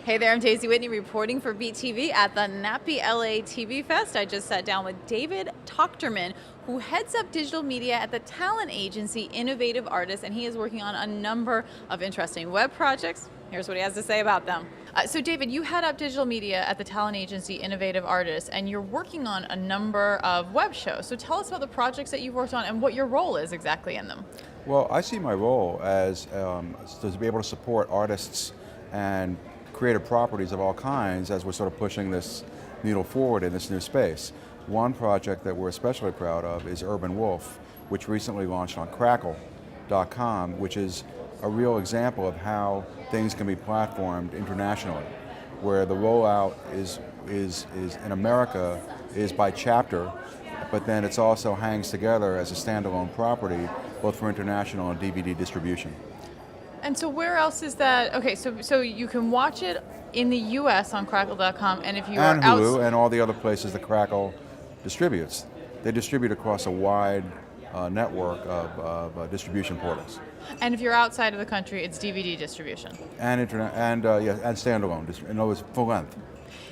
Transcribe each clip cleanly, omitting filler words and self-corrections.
Hey there, I'm Daisy Whitney reporting for Beat TV at the NATPE LA TV Fest. I just sat down with David Tochterman, who heads up digital media at the talent agency Innovative Artists, and he is working on a number of interesting web projects. Here's what he has to say about them. So David, you head up digital media at the talent agency Innovative Artists, and you're working on a number of web shows. So tell us about the projects that you've worked on and what your role is exactly in them. Well, I see my role as to be able to support artists and creative properties of all kinds as we're sort of pushing this needle forward in this new space. One project that we're especially proud of is Urban Wolf, which recently launched on Crackle.com, which is a real example of how things can be platformed internationally, where the rollout is in America is by chapter, but then it also hangs together as a standalone property, both for international and DVD distribution. And so where else is that? Okay, so you can watch it in the U.S. on Crackle.com, and if you and are Hulu and all the other places that Crackle distributes. They distribute across a wide network of distribution portals. And if you're outside of the country, it's DVD distribution. And internet and standalone, in other words, full length.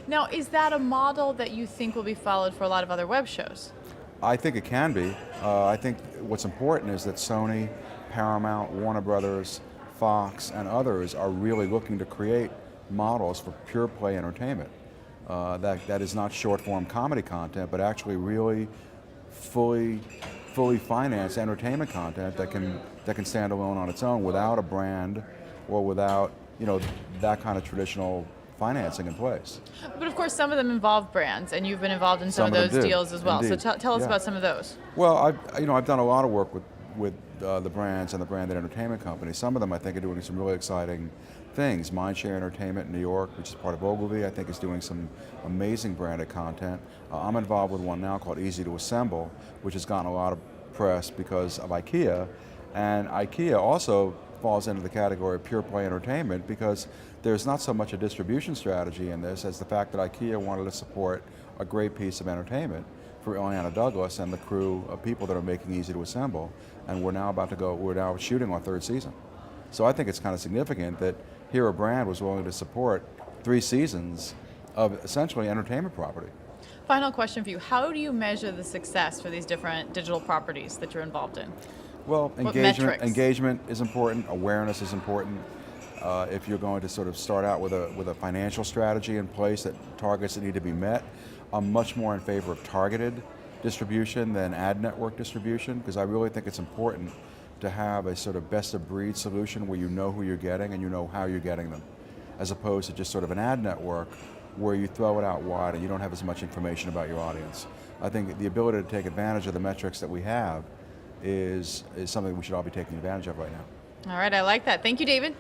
Now, is that a model that you think will be followed for a lot of other web shows? I think it can be. I think what's important is that Sony, Paramount, Warner Brothers, Fox, and others are really looking to create models for pure play entertainment. That is not short form comedy content, but actually really fully financed entertainment content that can stand alone on its own without a brand or without that kind of traditional financing in place. But of course, some of them involve brands, and you've been involved in some of those deals as well. Indeed. So tell us about some of those. Well, I've done a lot of work with the brands and the branded entertainment companies. Some of them I think are doing some really exciting things. Mindshare Entertainment in New York, which is part of Ogilvy, I think is doing some amazing branded content. I'm involved with one now called Easy to Assemble, which has gotten a lot of press because of Ikea. And Ikea also falls into the category of pure play entertainment because there's not so much a distribution strategy in this as the fact that Ikea wanted to support a great piece of entertainment for Ileana Douglas and the crew of people that are making Easy to Assemble, and we're now shooting our third season. So I think it's kind of significant that here a brand was willing to support 3 seasons of essentially entertainment property. Final question for you. How do you measure the success for these different digital properties that you're involved in? Well, engagement is important, awareness is important. If you're going to sort of start out with a financial strategy in place that targets that need to be met, I'm much more in favor of targeted distribution than ad network distribution, because I really think it's important to have a sort of best of breed solution where you know who you're getting and you know how you're getting them, as opposed to just sort of an ad network where you throw it out wide and you don't have as much information about your audience. I think the ability to take advantage of the metrics that we have is something we should all be taking advantage of right now. All right, I like that. Thank you, David.